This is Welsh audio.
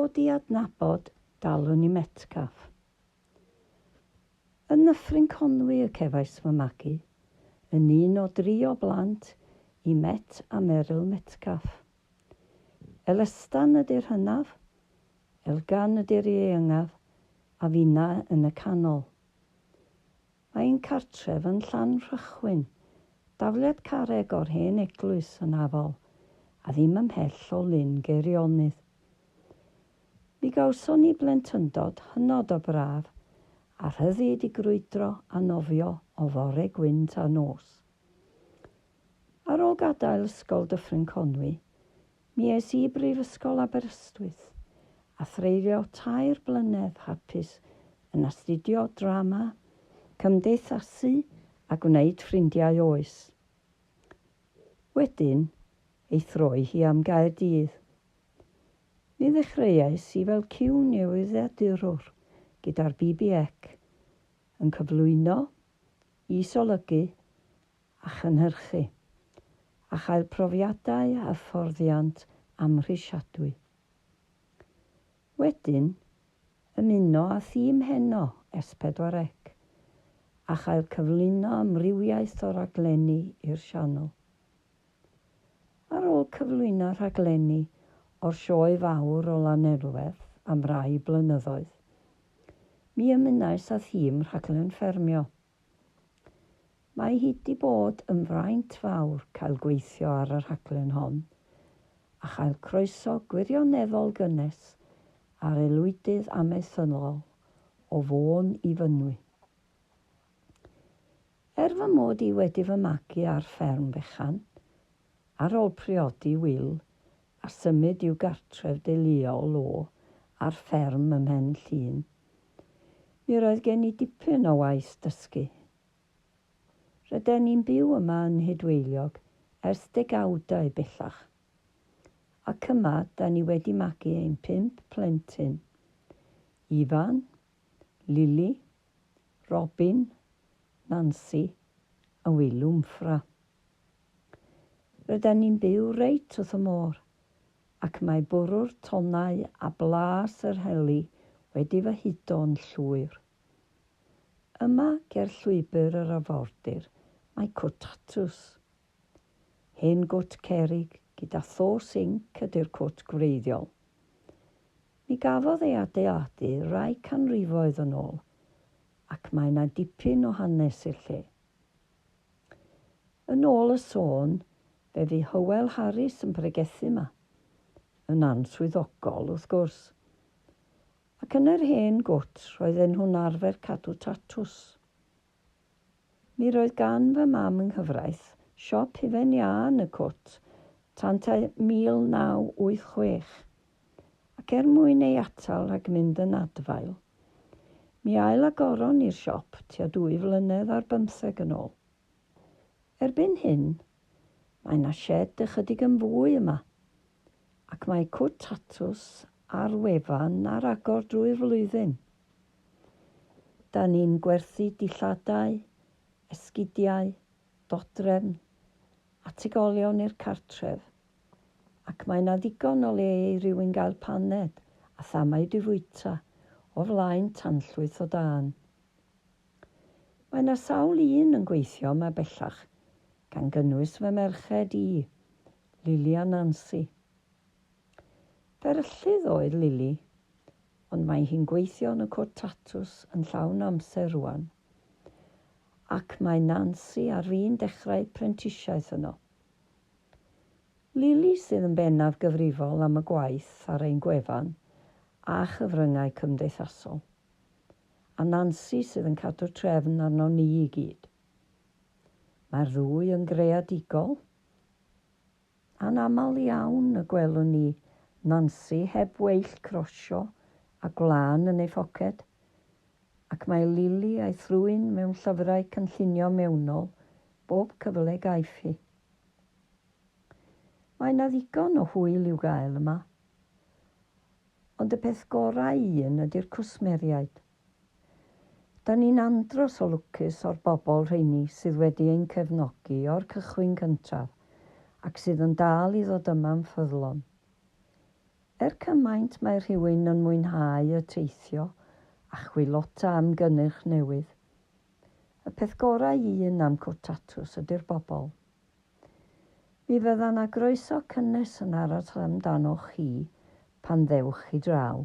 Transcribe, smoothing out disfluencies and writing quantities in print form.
dod i adnabod Daloni Metcalfe. Yn Nyffryn Conwy y cefais fy magu, yn un o 3 o blant i Met a Meryl Metcalfe. Elystan ydy'r hynaf, Elgan ydy'r ieuangaf, a finna yn y canol. Mae'n cartref yn Llanrhychwyn, dafliad carreg o'r hen eglwys yn Afol, a ddim ymhell o Lyn Geirionydd. Mi gawson ni blentyndod hynod o braf, a rhyddid i grwydro a nofio o fore gwynt a nos. Ar ôl gadael ysgol Dyffryn Conwy, mi es i brifysgol Aberystwyth, a threirio 2 blynedd hapus yn astudio drama, cymdeithasu a gwneud ffrindiau oes. Wedyn, ei throi hi am Gaerdydd. Mi ddechreuais i fel ciw newyddiadurwr gyda'r BBC yn cyflwyno, isolygu a chynhyrchu, a chael profiadau a fforddiant amhrisiadwy. Wedyn, ymuno a thîm heno S4C a chael cyflwyno amrywiaeth o raglenni i'r sianel. Ar ôl cyflwyno rhaglenni o'r sioe fawr o Lanelwedd am rai blynyddoedd, mi ymunais â thîm rhaglen ffermio. Mae hi wedi bod yn fraint fawr cael gweithio ar y rhaglen hon a chael croeso gwirioneddol gynnes ar aelwydydd amaethyddol o Fôn i Fynwy. Fy mod i wedi fy magu ar fferm fechan, ar ôl priodi Wil a symud i'w gartref deuluol o ar fferm ym Mhen Llŷn, mi roedd gen i dipyn o waith dysgu. Rydyn ni'n byw yma yn Hydweiliog ers 10 bellach, ac yma da ni wedi magu ein 5 plentyn, Ifan, Lili, Robin, Nancy a Wil Wmffra. Rydyn ni'n byw reit wrth y môr, ac mae bwrw'r tonnau a blas yr heli wedi fy hudo'n llwyr. Yma ger llwybr yr afordir mae cwt tatws. Hen gwt cerig gyda tho sinc ydy'r cwt gwreiddiol. Mi gafodd ei adeiladu rai canrifoedd yn ôl, ac mae yna dipyn o hanes i'r lle. Yn ôl y sôn, fe fu Hywel Harris yn pregethu yma, yn answyddogol wrth gwrs. Ac yn yr hen gwt roedden nhw'n arfer cadw tatws. Mi roedd gan fy mam yng nghyfraith siop hufen iâ yn y cwt tan 1986, ac mwyn ei atal rhag mynd yn adfail, mi ailagoron i'r siop tua 2 flynedd ar 15 yn ôl. Erbyn hyn, mae yna shed ychydig yn fwy yma, ac mae cwt tatws a'r wefan ar agor drwy'r flwyddyn. Da ni'n gwerthu dilladau, esgidiau, dodrefn, ategolion i'r cartref, ac mae yna ddigon o le i rywun gael paned a thamau di fwyta o flaen tanllwyth o dan. Mae yna sawl un yn gweithio yma bellach, gan gynnwys fy merched i, Lili a Nancy. Feryllydd oedd Lili, ond mae hi'n gweithio yn y cwt tatws yn llawn amser rwan, ac mae Nancy ar fin dechrau prentisiaeth yno. Lili sydd yn bennaf gyfrifol am y gwaith ar ein gwefan a chyfryngau cymdeithasol, a Nancy sydd yn cadw trefn arno ni i gyd. Mae'r ddwy yn greadigol. Anamal iawn y gwelwn ni Nancy heb weill crosio a gwlân yn ei ffoced, ac mae Lili a'i thrwyn mewn llyfrau cynllunio mewnol bob cyfle gaeth hi. Mae yna ddigon o hwyl i'w gael yma, ond y peth gorau un ydy'r cwsmeriaid. Da ni'n andros o lwcus o'r bobl rheini sydd wedi ein cefnogi o'r cychwyn cyntaf ac sydd yn dal i ddod yma'n ffyddlon. cymaint mae rhywun yn mwynhau y teithio a chwilota am gynnyrch newydd, y peth gorau un am cwrtatws ydy'r bobl. Mi fydda na groeso cynnes yn aros amdanoch chi pan ddewch i draw.